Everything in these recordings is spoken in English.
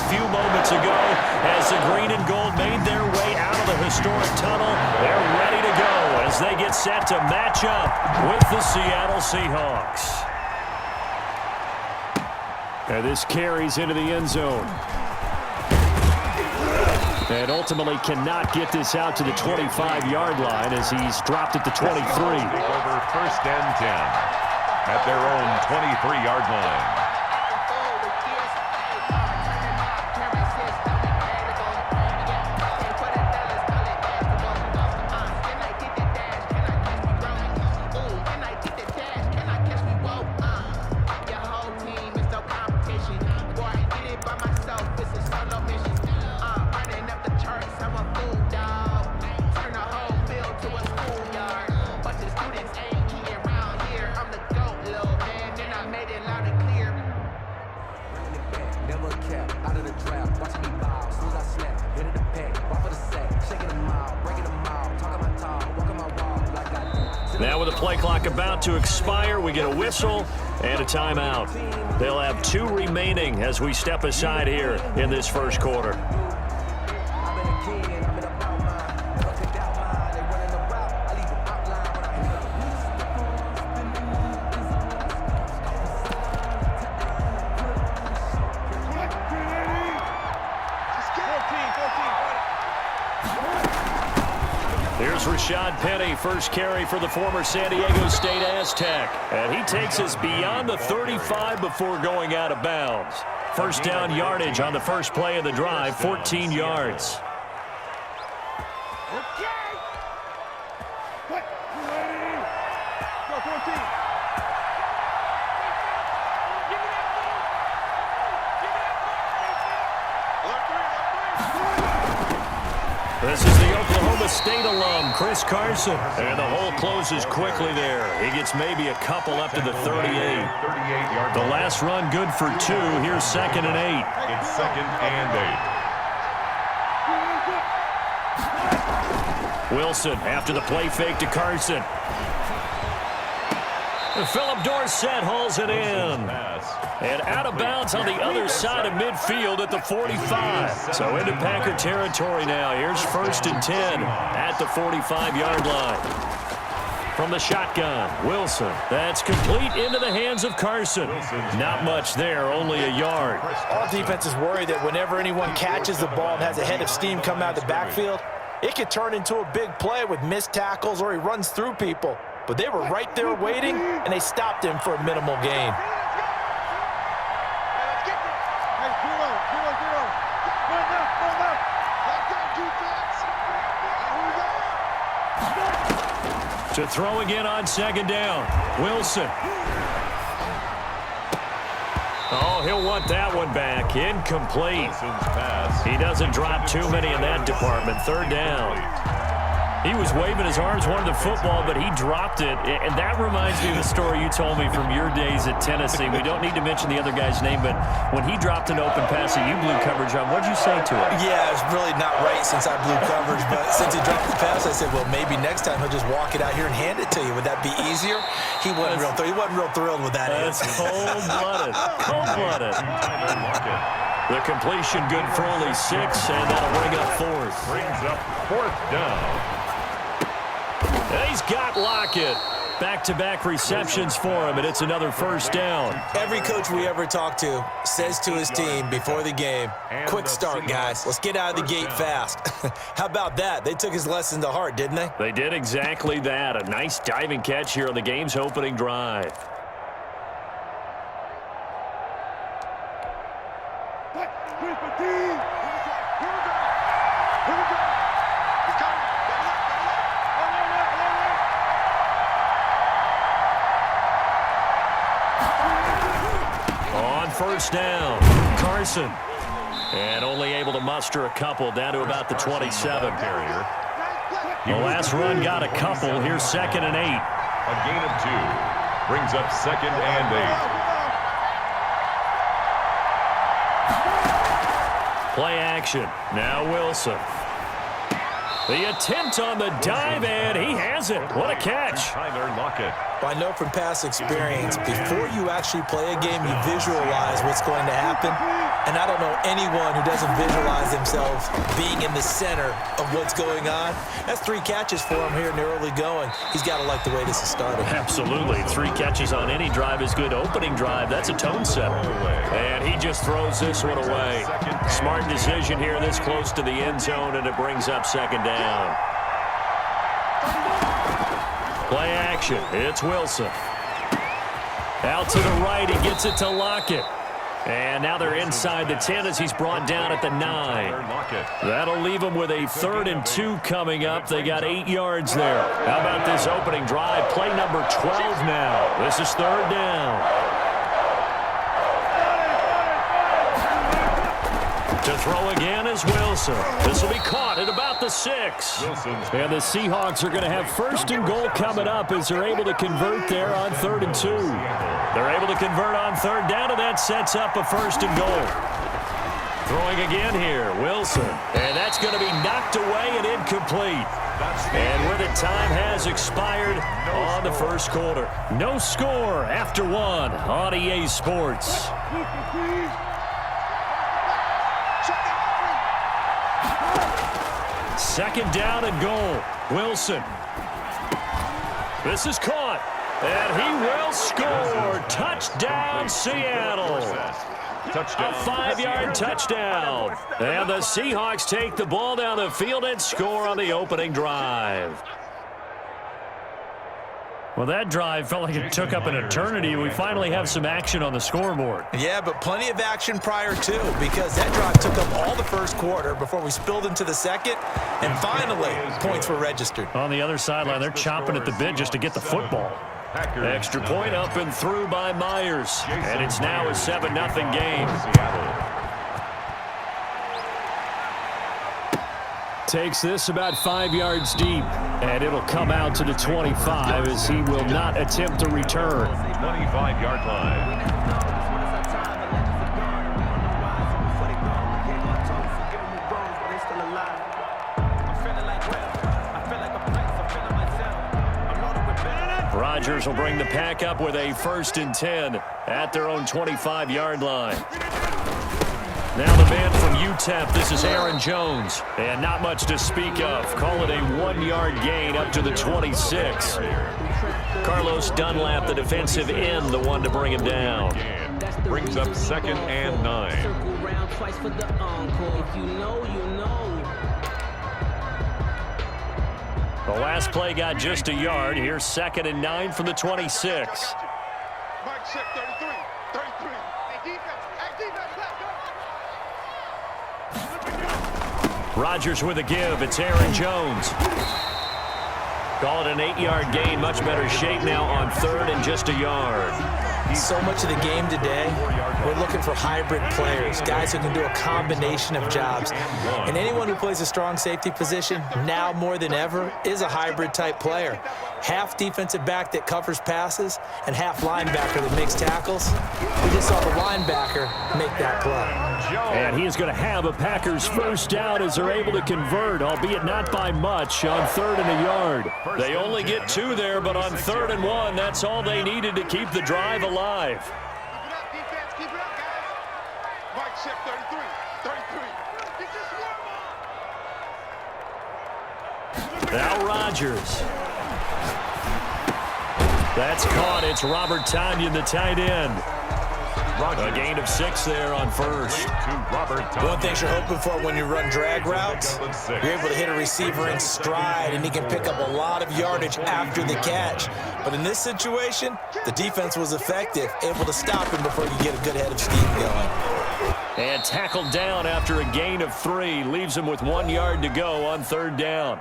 few moments ago as the green and gold made their way out of the historic tunnel. They're ready to go as they get set to match up with the Seattle Seahawks. And this carries into the end zone. And ultimately cannot get this out to the 25-yard line as he's dropped it to 23. Over first and 10 at their own 23-yard line. Now with the play clock about to expire, we get a whistle and a timeout. They'll have 2 remaining as we step aside here in this first quarter. Here's Rashad Penny, first carry for the former San Diego State Aztec. And he takes us beyond the 35 before going out of bounds. First down yardage on the first play of the drive, 14 yards. This is the Oklahoma State alum, Chris Carson. And the hole closes quickly there. He gets maybe a couple up to the 38. The last run good for 2. Here's 2nd and 8. It's 2nd and 8. Wilson after the play fake to Carson. Philip Dorsett hauls it in. And out of bounds on the other side of midfield at the 45. So into Packer territory now. Here's 1st and 10 at the 45-yard line. From the shotgun, Wilson. That's complete into the hands of Carson. Not much there, only a yard. All defense is worried that whenever anyone catches the ball and has a head of steam come out of the backfield, it could turn into a big play with missed tackles or he runs through people. But they were right there waiting, and they stopped him for a minimal gain. To throw again on 2nd down. Wilson. Oh, he'll want that one back. Incomplete. He doesn't drop too many in that department. 3rd down. He was waving his arms, wanted the football, but he dropped it. And that reminds me of the story you told me from your days at Tennessee. We don't need to mention the other guy's name, but when he dropped an open pass that you blew coverage on, what did you say to him? Yeah, it was really not right since I blew coverage, but since he dropped the pass, I said, well, maybe next time he'll just walk it out here and hand it to you. Would that be easier? He wasn't real thrilled with that. That's cold-blooded. Cold-blooded. The completion good for only 6, and that'll bring up 4th. Brings up 4th down. And he's got Lockett. Back-to-back receptions for him, and it's another 1st down. Every coach we ever talk to says to his team before the game, quick start, guys. Let's get out of the gate fast. How about that? They took his lesson to heart, didn't they? They did exactly that. A nice diving catch here on the game's opening drive. On 1st down, Carson. And only able to muster a couple down to about the 27. The last run got a couple. Here's 2nd and 8. A gain of 2. Brings up 2nd and 8. Play action. Now Wilson. The attempt on the dive, and he has it. What a catch. Tyler Lockett. I know from past experience, before you actually play a game, you visualize what's going to happen. And I don't know anyone who doesn't visualize themselves being in the center of what's going on. That's 3 catches for him here in the early going. He's got to like the way this is starting. Absolutely. 3 catches on any drive is good. Opening drive, that's a tone setter. And he just throws this one away. Smart decision here this close to the end zone, and it brings up 2nd down. Play action. It's Wilson. Out to the right. He gets it to Lockett. And now they're inside the 10 as he's brought down at the 9. That'll leave them with a 3rd and 2 coming up. They got 8 yards there. How about this opening drive? Play number 12 now. This is 3rd down. To throw again is Wilson. This will be caught at about the 6. And the Seahawks are going to have 1st and goal coming up as they're able to convert there on 3rd and 2. They're able to convert on 3rd down, and that sets up a 1st and goal. Throwing again here, Wilson. And that's going to be knocked away and incomplete. And where the time has expired on the 1st quarter. No score after 1 on EA Sports. Second down and goal. Wilson. This is caught. And he will score. Touchdown, Seattle. A 5-yard touchdown. And the Seahawks take the ball down the field and score on the opening drive. Well, that drive felt like it took up an eternity. We finally have some action on the scoreboard. Yeah, but plenty of action prior to, because that drive took up all the 1st quarter before we spilled into the 2nd, and finally, points were registered. On the other sideline, they're chomping at the bit just to get the football. Extra point up and through by Myers, and it's now a 7-0 game. Takes this about 5 yards deep, and it'll come out to the 25 as he will not attempt to return. 25-yard line. Rodgers will bring the pack up with a 1st and 10 at their own 25-yard line. Now the man from UTEP, this is Aaron Jones. And not much to speak of. Call it a 1-yard gain up to the 26. Carlos Dunlap, the defensive end, the one to bring him down. Brings up 2nd and 9. The last play got just a yard. Here's 2nd and 9 from the 26. Rodgers with a give. It's Aaron Jones. Call it an 8-yard gain. Much better shape now on 3rd and just a yard. So much of the game today, we're looking for hybrid players, guys who can do a combination of jobs. And anyone who plays a strong safety position, now more than ever, is a hybrid type player. Half defensive back that covers passes and half linebacker that makes tackles. We just saw the linebacker make that play. And he is going to have a Packers 1st down as they're able to convert, albeit not by much, on 3rd and a yard. They only get 2 there, but on 3rd and 1, that's all they needed to keep the drive alive. Now Rodgers. That's caught. It's Robert Tonyan, the tight end. A gain of 6 there on 1st. One thing you're hoping for when you run drag routes, you're able to hit a receiver in stride, and he can pick up a lot of yardage after the catch. But in this situation, the defense was effective, able to stop him before you get a good head of steam going. And tackled down after a gain of 3. Leaves him with 1 yard to go on 3rd down.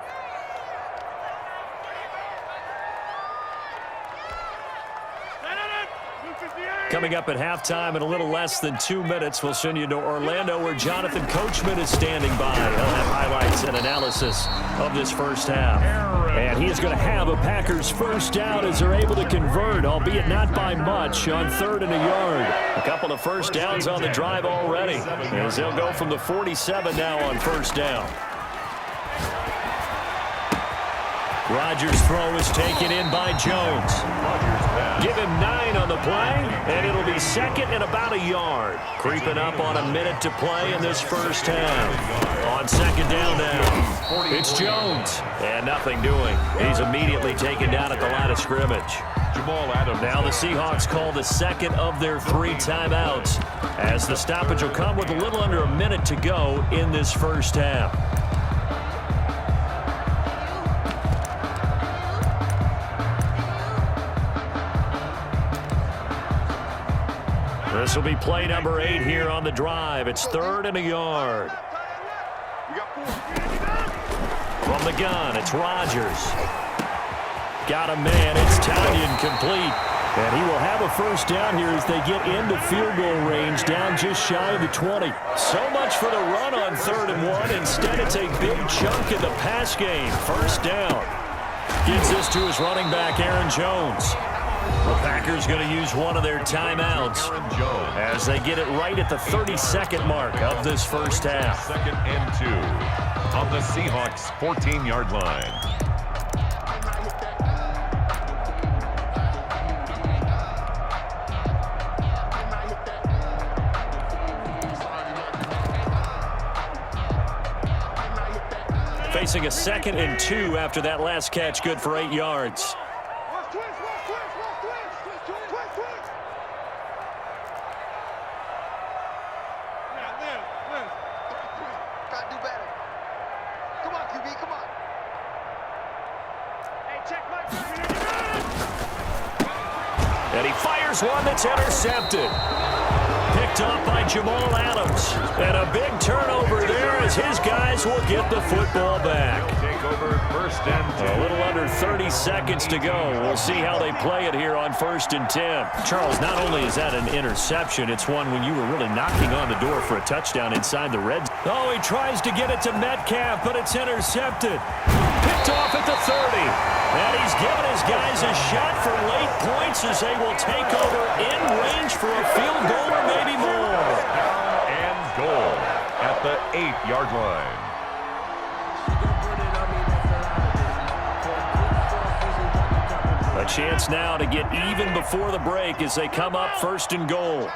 Coming up at halftime in a little less than 2 minutes, we'll send you to Orlando where Jonathan Coachman is standing by. He'll have highlights and analysis of this 1st half. And he is going to have a Packers 1st down as they're able to convert, albeit not by much, on 3rd and a yard. A couple of 1st downs on the drive already as they'll go from the 47 now on 1st down. Rodgers' throw is taken in by Jones. Give him 9 on the play, and it'll be second and about a yard. Creeping up on a minute to play in this first half. On second down now, it's Jones. And nothing doing. He's immediately taken down at the line of scrimmage. Now the Seahawks call the second of their 3 timeouts, as the stoppage will come with a little under a minute to go in this first half. This will be play number 8 here on the drive. It's 3rd and a yard. From the gun, it's Rodgers. Got a man. It's Tanyan complete. And he will have a first down here as they get into field goal range, down just shy of the 20. So much for the run on 3rd and 1. Instead, it's a big chunk in the pass game. First down. Gives this to his running back, Aaron Jones. The Packers going to use one of their timeouts as they get it right at the 32nd mark of this first half. 2nd and 2 on the Seahawks 14-yard line. Facing a 2nd and 2 after that last catch, good for 8 yards. And he fires one that's intercepted. Picked off by Jamal Adams. And a big turnover there as his guys will get the football back. Take over 1st and 10. A little under 30 seconds to go. We'll see how they play it here on 1st and 10. Charles, not only is that an interception, it's one when you were really knocking on the door for a touchdown inside the red zone. Oh, he tries to get it to Metcalf, but it's intercepted. Picked off at the 30. And he's given his guys a shot for late points as they will take over in range for a field goal or maybe more. And goal at the 8-yard line. A chance now to get even before the break as they come up 1st and goal.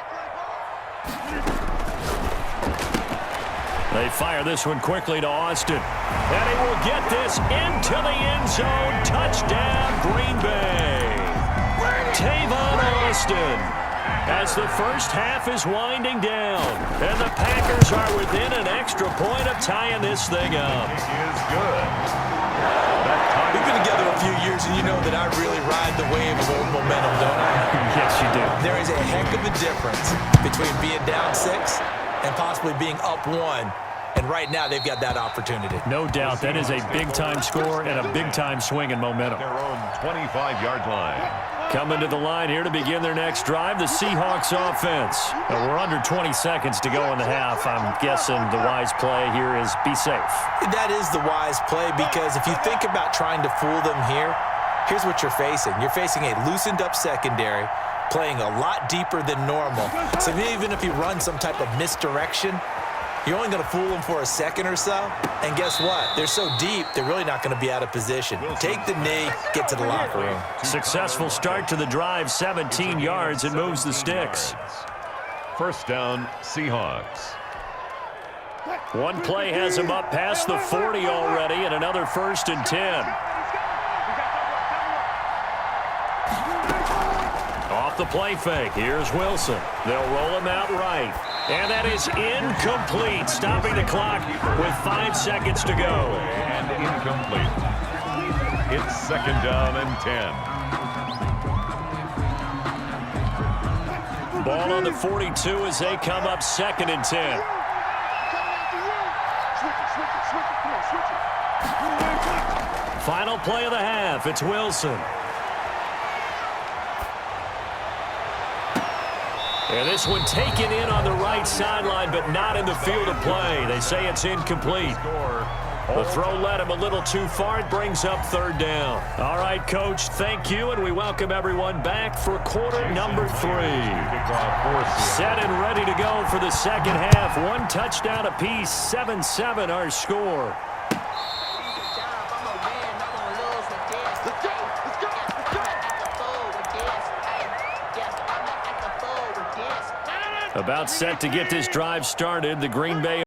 They fire this one quickly to Austin. And he will get this into the end zone. Touchdown, Green Bay. Tavon Austin. As the first half is winding down. And the Packers are within an extra point of tying this thing up. It is good. We've been together a few years, and you know that I really ride the wave of old momentum, don't I? Yes, you do. There is a heck of a difference between being down 6 and possibly being up 1. And right now, they've got that opportunity. No doubt. That is a big-time score and a big-time swing in momentum. Their own 25-yard line. Coming to the line here to begin their next drive, the Seahawks offense. We're under 20 seconds to go in the half. I'm guessing the wise play here is be safe. That is the wise play, because if you think about trying to fool them here, here's what you're facing. You're facing a loosened-up secondary, playing a lot deeper than normal. So even if you run some type of misdirection, you're only going to fool them for a second or so. And guess what? They're so deep, they're really not going to be out of position. Take the knee, get to the locker room. Successful start to the drive, 17 yards, and moves the sticks. First down, Seahawks. One play has him up past the 40 already, and another 1st and 10. Off the play fake, here's Wilson. They'll roll him out right. And that is incomplete, stopping the clock with 5 seconds to go. And incomplete. It's 2nd down and 10. Ball on the 42 as they come up 2nd and 10. Final play of the half, it's Wilson. And this one taken in on the right sideline, but not in the field of play. They say it's incomplete. The throw led him a little too far. It brings up 3rd down. All right, Coach, thank you, and we welcome everyone back for quarter number 3. Set and ready to go for the second half. 1 touchdown apiece, 7-7 our score. About set to get this drive started. The Green Bay